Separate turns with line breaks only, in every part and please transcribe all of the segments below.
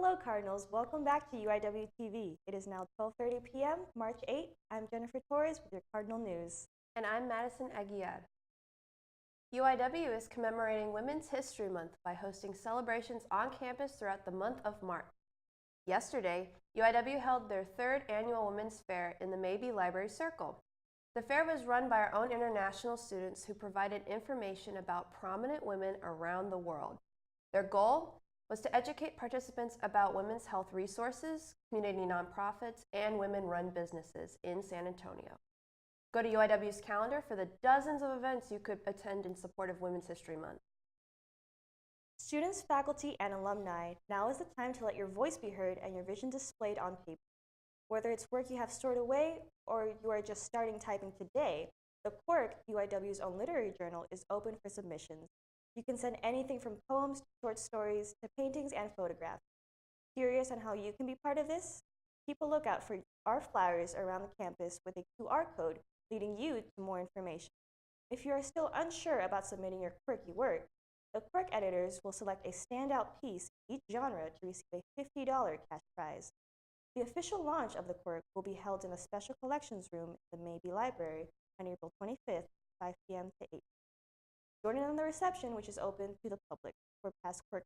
Hello Cardinals, welcome back to UIWtv. It is now 12:30 p.m., March 8th. I'm Jennifer Torres with your Cardinal News.
And I'm Madison Aguiar. UIW is commemorating Women's History Month by hosting celebrations on campus throughout the month of March. Yesterday, UIW held their third annual Women's Fair in the Mabee Library Circle. The fair was run by our own international students who provided information about prominent women around the world. Their goal was to educate participants about women's health resources, community nonprofits, and women-run businesses in San Antonio. Go to UIW's calendar for the dozens of events you could attend in support of Women's History Month.
Students, faculty, and alumni, now is the time to let your voice be heard and your vision displayed on paper. Whether it's work you have stored away or you are just starting typing today, the Quirk, UIW's own literary journal, is open for submissions. You can send anything from poems to short stories to paintings and photographs. Curious on how you can be part of this? Keep a lookout for our flyers around the campus with a QR code leading you to more information. If you are still unsure about submitting your quirky work, the Quirk editors will select a standout piece in each genre to receive a $50 cash prize. The official launch of the Quirk will be held in the Special Collections Room in the Mabee Library on April 25th, 5 p.m. to 8 p.m. Join in on the reception, which is open to the public, where past Quirk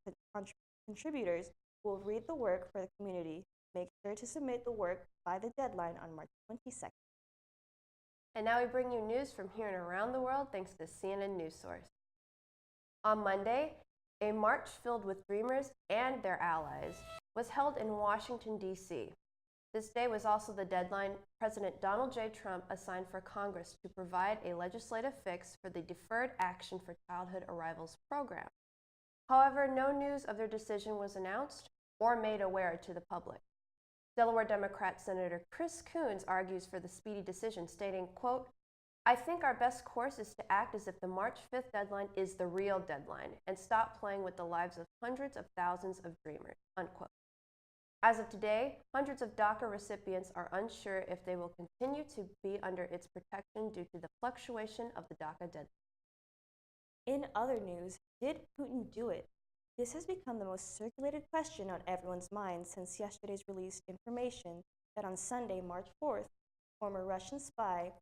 contributors will read the work for the community. Make sure to submit the work by the deadline on March 22nd.
And now we bring you news from here and around the world thanks to CNN News Source. On Monday, a march filled with Dreamers and their allies was held in Washington, D.C. This day was also the deadline President Donald J. Trump assigned for Congress to provide a legislative fix for the Deferred Action for Childhood Arrivals program. However, no news of their decision was announced or made aware to the public. Delaware Democrat Senator Chris Coons argues for the speedy decision, stating, quote, "I think our best course is to act as if the March 5th deadline is the real deadline and stop playing with the lives of hundreds of thousands of dreamers," unquote. As of today, hundreds of DACA recipients are unsure if they will continue to be under its protection due to the fluctuation of the DACA deadline.
In other news, did Putin do it? This has become the most circulated question on everyone's mind since yesterday's released information that on Sunday, March 4th, former Russian spy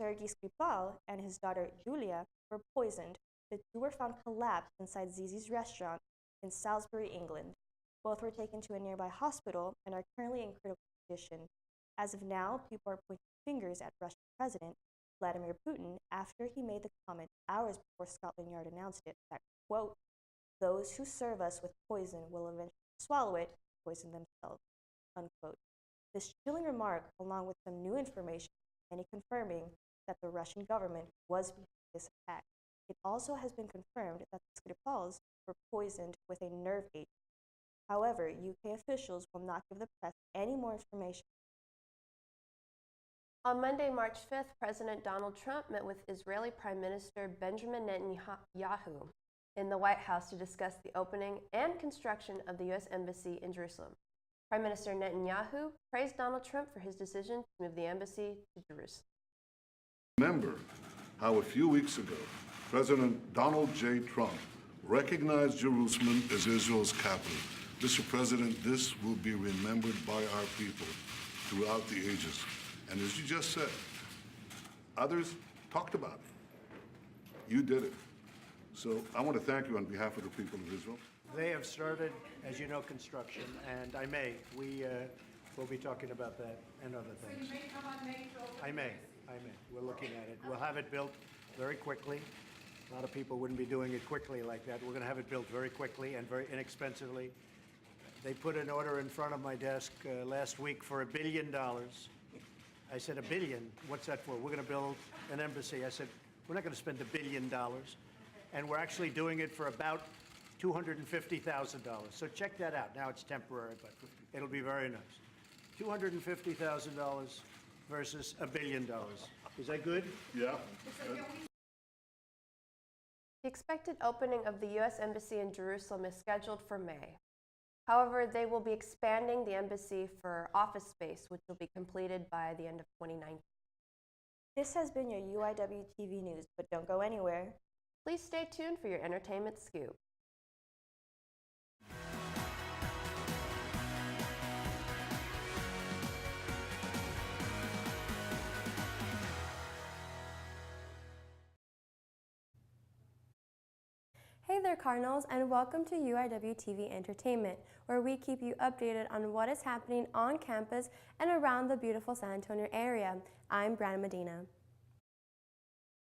Sergei Skripal and his daughter Julia were poisoned. The two were found collapsed inside Zizi's restaurant in Salisbury, England. Both were taken to a nearby hospital and are currently in critical condition. As of now, people are pointing fingers at Russian President Vladimir Putin after he made the comment hours before Scotland Yard announced it that, quote, "Those who serve us with poison will eventually swallow it, poison themselves," unquote. This chilling remark, along with some new information, many confirming that the Russian government was behind this attack. It also has been confirmed that the Skripals were poisoned with a nerve agent. However, UK officials will not give the press any more information.
On Monday, March 5th, President Donald Trump met with Israeli Prime Minister Benjamin Netanyahu in the White House to discuss the opening and construction of the U.S. Embassy in Jerusalem. Prime Minister Netanyahu praised Donald Trump for his decision to move the embassy to Jerusalem.
Remember how a few weeks ago, President Donald J. Trump recognized Jerusalem as Israel's capital. Mr. President, this will be remembered by our people throughout the ages. And as you just said, others talked about it. You did it. So I want to thank you on behalf of the people of Israel.
They have started, as you know, construction, and we will be talking about that and other things.
So you may come on May to open?
I may. We're looking at it. We'll have it built very quickly. A lot of people wouldn't be doing it quickly like that. We're going to have it built very quickly and very inexpensively. They put an order in front of my desk last week for $1 billion. I said, $1 billion? What's that for? We're going to build an embassy. I said, we're not going to spend $1 billion. And we're actually doing it for about $250,000. So check that out. Now it's temporary, but it'll be very nice. $250,000 versus $1 billion. Is that good?
Yeah.
The expected opening of the U.S. Embassy in Jerusalem is scheduled for May. However, they will be expanding the embassy for office space, which will be completed by the end of 2019.
This has been your UIWtv News, but don't go anywhere.
Please stay tuned for your entertainment scoop.
there, Cardinals, and welcome to UIWtv Entertainment, where we keep you updated on what is happening on campus and around the beautiful San Antonio area. I'm Brandon Medina.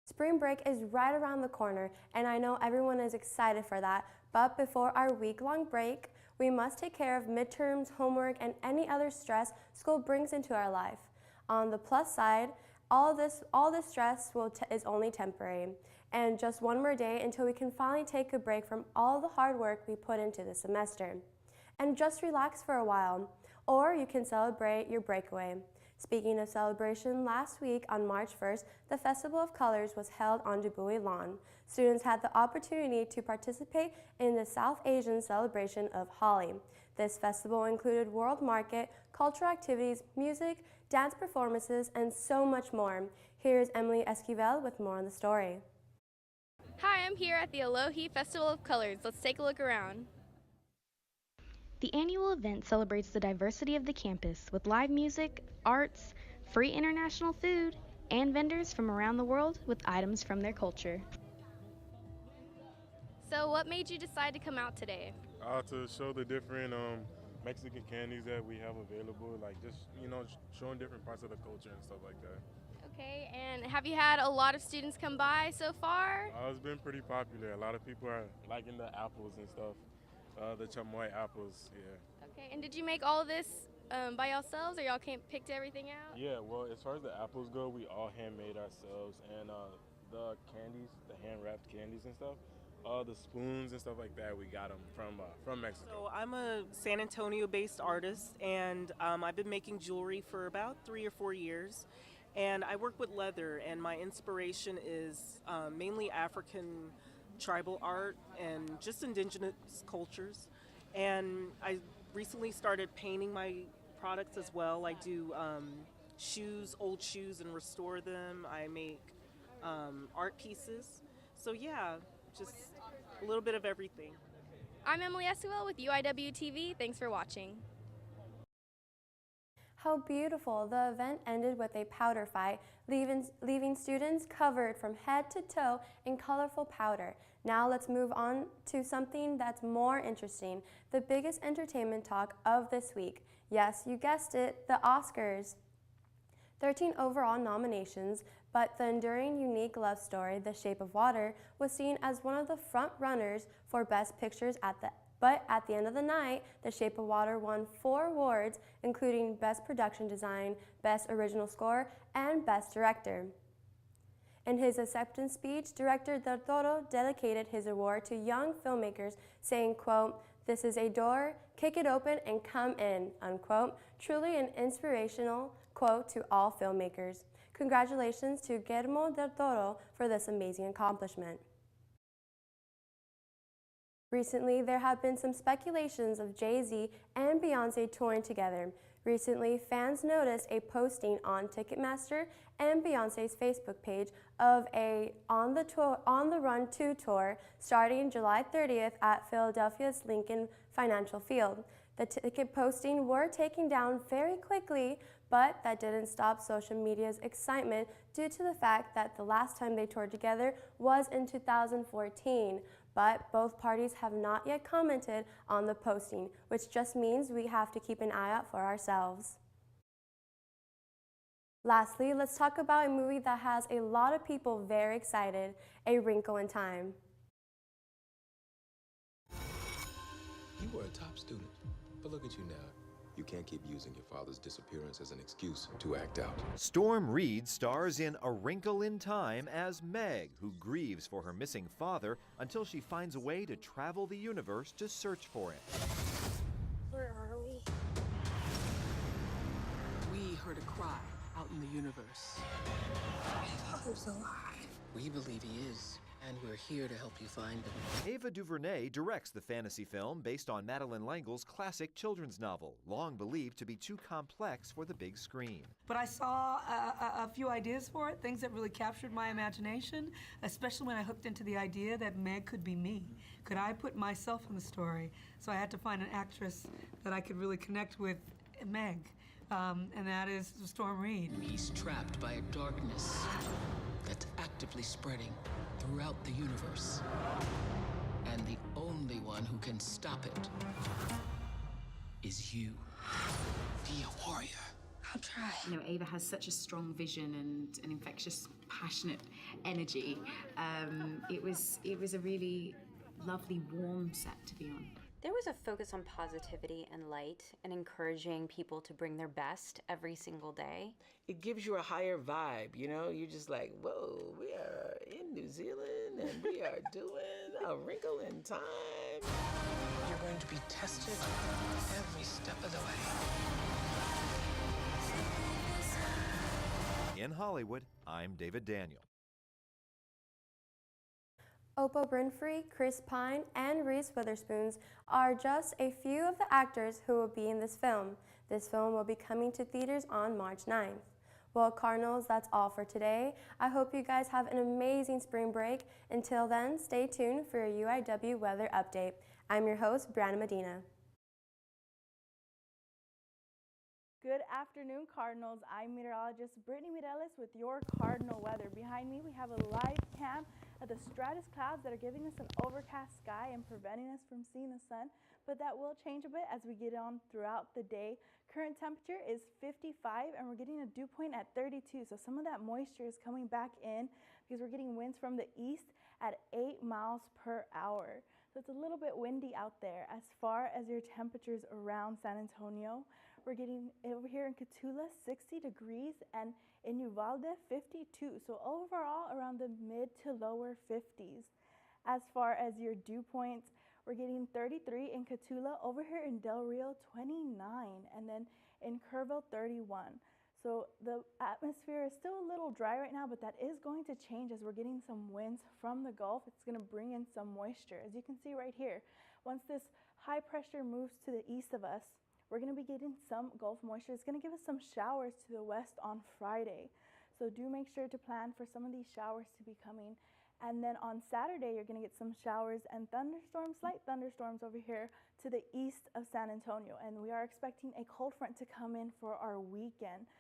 Spring break is right around the corner, and I know everyone is excited for that, but before our week-long break, we must take care of midterms, homework, and any other stress school brings into our life. On the plus side, all this stress is only temporary, and just one more day until we can finally take a break from all the hard work we put into the semester. And just relax for a while, or you can celebrate your breakaway. Speaking of celebration, last week on March 1st, the Festival of Colors was held on Dubuque Lawn. Students had the opportunity to participate in the South Asian celebration of Holi. This festival included world market, cultural activities, music, dance performances, and so much more. Here's Emily Esquivel with more on the story.
Hi, I'm here at the Alohi Festival of Colors. Let's take a look around.
The annual event celebrates the diversity of the campus with live music, arts, free international food, and vendors from around the world with items from their culture.
So what made you decide to come out today?
To show the different Mexican candies that we have available, like just, showing different parts of the culture and stuff like that.
Okay, and have you had a lot of students come by so far?
It's been pretty popular. A lot of people are liking the apples and stuff, the chamoy apples, yeah.
Okay, and did you make all of this by yourselves, or y'all picked everything out?
Yeah, well, as far as the apples go, we all handmade ourselves, and the candies, the hand-wrapped candies and stuff, the spoons and stuff like that, we got them from Mexico.
So I'm a San Antonio-based artist, and I've been making jewelry for about 3 or 4 years. And I work with leather, and my inspiration is mainly African tribal art and just indigenous cultures. And I recently started painting my products as well. I do shoes, old shoes, and restore them. I make art pieces. So yeah, just a little bit of everything.
I'm Emily Esquivel with UIWtv. Thanks for watching.
How beautiful. The event ended with a powder fight, leaving students covered from head to toe in colorful powder. Now let's move on to something that's more interesting, the biggest entertainment talk of this week. Yes, you guessed it, the Oscars. 13 overall nominations, but the enduring unique love story, The Shape of Water, was seen as one of the front runners for Best Pictures But at the end of the night, The Shape of Water won 4 awards, including Best Production Design, Best Original Score, and Best Director. In his acceptance speech, director Del Toro dedicated his award to young filmmakers, saying, quote, "This is a door, kick it open and come in," unquote. Truly an inspirational quote to all filmmakers. Congratulations to Guillermo del Toro for this amazing accomplishment. Recently, there have been some speculations of Jay-Z and Beyoncé touring together. Recently, fans noticed a posting on Ticketmaster and Beyoncé's Facebook page of a On the Run 2 tour starting July 30th at Philadelphia's Lincoln Financial Field. The ticket posting were taken down very quickly, but that didn't stop social media's excitement due to the fact that the last time they toured together was in 2014. But both parties have not yet commented on the posting, which just means we have to keep an eye out for ourselves. Lastly, let's talk about a movie that has a lot of people very excited, A Wrinkle in Time.
You were a top student, but look at you now. You can't keep using your father's disappearance as an excuse to act out.
Storm Reed stars in A Wrinkle in Time as Meg, who grieves for her missing father until she finds a way to travel the universe to search for him.
Where are we?
We heard a cry out in the universe.
My father's alive.
We believe he is, and we're here to help you find him.
Ava DuVernay directs the fantasy film based on Madeleine L'Engle's classic children's novel, long believed to be too complex for the big screen.
But I saw a few ideas for it, things that really captured my imagination, especially when I hooked into the idea that Meg could be me. Could I put myself in the story? So I had to find an actress that I could really connect with Meg, and that is Storm Reed.
He's trapped by a darkness that's actively spreading throughout the universe. And the only one who can stop it is you. Be a warrior.
I'll try.
You know, Ava has such a strong vision and an infectious, passionate energy. It was a really lovely, warm set to be on.
There was a focus on positivity and light and encouraging people to bring their best every single day.
It gives you a higher vibe, you know? You're just like, whoa, we are in New Zealand and we are doing A Wrinkle in Time.
You're going to be tested every step of the way.
In Hollywood, I'm David Daniel.
Oprah Winfrey, Chris Pine, and Reese Witherspoon are just a few of the actors who will be in this film. This film will be coming to theaters on March 9th. Well, Cardinals, that's all for today. I hope you guys have an amazing spring break. Until then, stay tuned for your UIW weather update. I'm your host, Brianna Medina.
Good afternoon, Cardinals. I'm meteorologist Brittany Mireles with your Cardinal weather. Behind me, we have a live cam of the stratus clouds that are giving us an overcast sky and preventing us from seeing the sun, but that will change a bit as we get on throughout the day. Current temperature is 55 and we're getting a dew point at 32, so some of that moisture is coming back in because we're getting winds from the east at 8 miles per hour. So it's a little bit windy out there. As far as your temperatures around San Antonio, we're getting over here in Cotulla 60 degrees and in Uvalde 52. So overall around the mid to lower 50s. As far as your dew points, we're getting 33 in Cotulla, over here in Del Rio 29, and then in Kerrville 31. So the atmosphere is still a little dry right now, but that is going to change as we're getting some winds from the Gulf. It's going to bring in some moisture. As you can see right here, once this high pressure moves to the east of us, we're going to be getting some Gulf moisture. It's going to give us some showers to the west on Friday. So do make sure to plan for some of these showers to be coming. And then on Saturday, you're going to get some showers and thunderstorms, slight thunderstorms over here to the east of San Antonio. And we are expecting a cold front to come in for our weekend.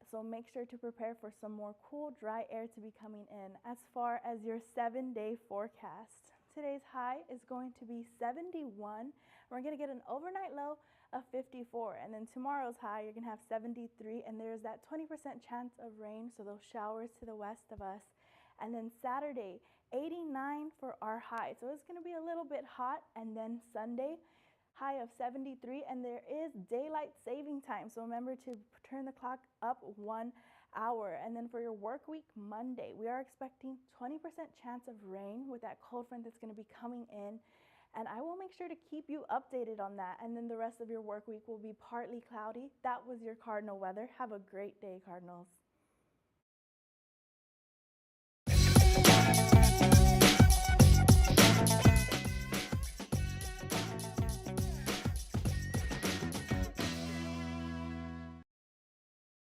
So make sure to prepare for some more cool, dry air to be coming in. As far as your 7-day forecast, today's high is going to be 71. We're going to get an overnight low of 54, and then tomorrow's high you're gonna have 73, and there's that 20% chance of rain, so those showers to the west of us. And then Saturday, 89 for our high, so it's gonna be a little bit hot. And then Sunday, high of 73, and there is daylight saving time, so remember to turn the clock up 1 hour. And then for your work week, Monday, we are expecting 20% chance of rain with that cold front that's gonna be coming in. And I will make sure to keep you updated on that. And then the rest of your work week will be partly cloudy. That was your Cardinal weather. Have a great day, Cardinals.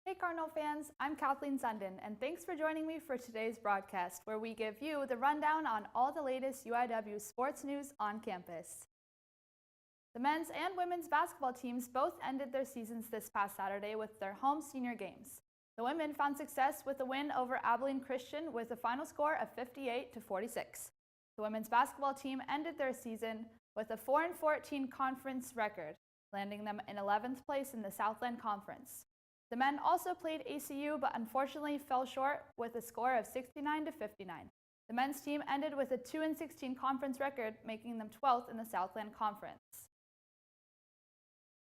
Hey Cardinal fans, I'm Kathleen Sundin, and thanks for joining me for today's broadcast, where we give you the rundown on all the latest UIW sports news on campus. The men's and women's basketball teams both ended their seasons this past Saturday with their home senior games. The women found success with a win over Abilene Christian with a final score of 58-46. The women's basketball team ended their season with a 4-14 conference record, landing them in 11th place in the Southland Conference. The men also played ACU, but unfortunately fell short with a score of 69-59. The men's team ended with a 2-16 conference record, making them 12th in the Southland Conference.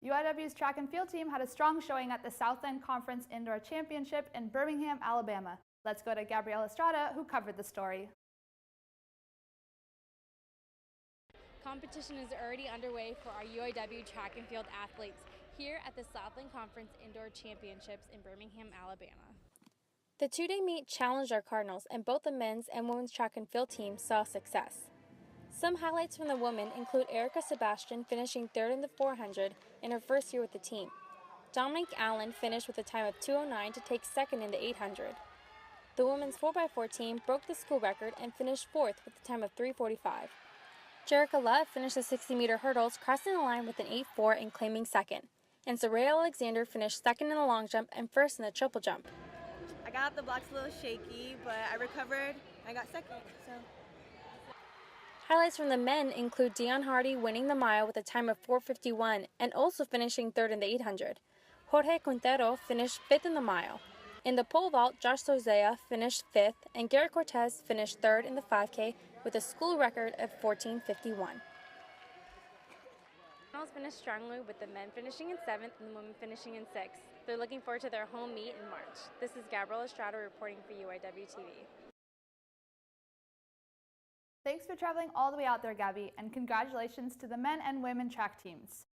UIW's track and field team had a strong showing at the Southland Conference Indoor Championship in Birmingham, Alabama. Let's go to Gabrielle Estrada, who covered the story.
Competition is already underway for our UIW track and field athletes here at the Southland Conference Indoor Championships in Birmingham, Alabama.
The two-day meet challenged our Cardinals, and both the men's and women's track and field teams saw success. Some highlights from the women include Erica Sebastian finishing third in the 400 in her first year with the team. Dominique Allen finished with a time of 2:09 to take second in the 800. The women's 4x4 team broke the school record and finished fourth with a time of 3:45. Jerica Love finished the 60-meter hurdles, crossing the line with an 8.4 and claiming second. And Soraya Alexander finished second in the long jump and first in the triple jump.
I got off the blocks a little shaky, but I recovered. I got second, so.
Highlights from the men include Dion Hardy winning the mile with a time of 4:51 and also finishing third in the 800. Jorge Quintero finished fifth in the mile. In the pole vault, Josh Sozea finished fifth and Garrett Cortez finished third in the 5K with a school record of 14:51.
Cardinals finished strongly with the men finishing in 7th and the women finishing in 6th. They're looking forward to their home meet in March. This is Gabriela Estrada reporting for UIWtv.
Thanks for traveling all the way out there, Gabby, and congratulations to the men and women track teams.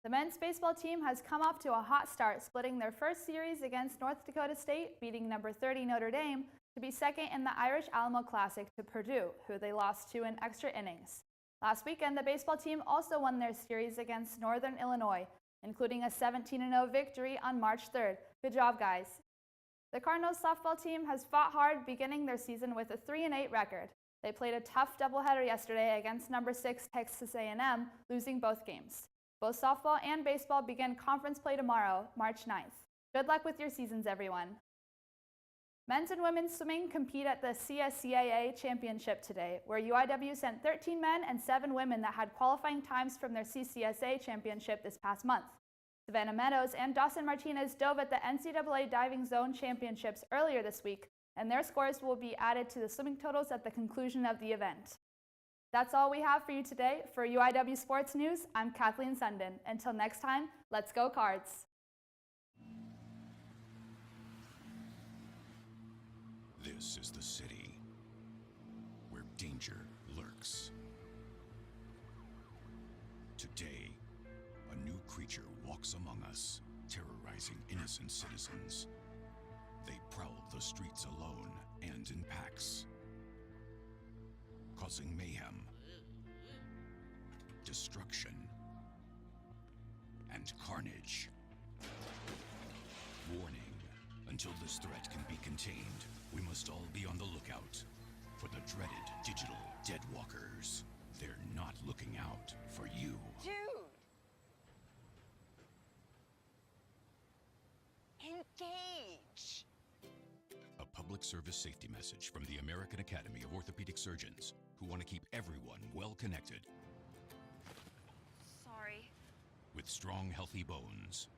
The men's baseball team has come off to a hot start, splitting their first series against North Dakota State, beating number 30 Notre Dame to be second in the Irish Alamo Classic to Purdue, who they lost to in extra innings. Last weekend, the baseball team also won their series against Northern Illinois, including a 17-0 victory on March 3rd. Good job, guys. The Cardinals softball team has fought hard, beginning their season with a 3-8 record. They played a tough doubleheader yesterday against number 6 Texas A&M, losing both games. Both softball and baseball begin conference play tomorrow, March 9th. Good luck with your seasons, everyone. Men's and women's swimming compete at the CSCAA Championship today, where UIW sent 13 men and 7 women that had qualifying times from their CCSA Championship this past month. Savannah Meadows and Dawson Martinez dove at the NCAA Diving Zone Championships earlier this week, and their scores will be added to the swimming totals at the conclusion of the event. That's all we have for you today. For UIW Sports News, I'm Kathleen Sundin. Until next time, let's go Cards!
This is the city where danger lurks. Today, a new creature walks among us, terrorizing innocent citizens. They prowl the streets alone and in packs, causing mayhem, destruction, and carnage. Warning, until this threat can be contained, we must all be on the lookout for the dreaded digital deadwalkers. They're not looking out for you.
Dude! Engage!
A public service safety message from the American Academy of Orthopedic Surgeons, who want to keep everyone well connected.
Sorry.
With strong, healthy bones.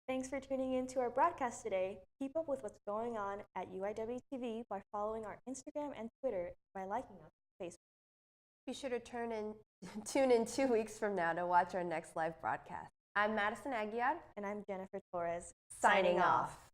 Thanks for tuning in to our broadcast today. Keep up with what's going on at UIWtv by following our Instagram and Twitter by liking us on Facebook.
Be sure to tune in 2 weeks from now to watch our next live broadcast. I'm Madison Aguiar.
And I'm Jennifer Torres.
Signing off.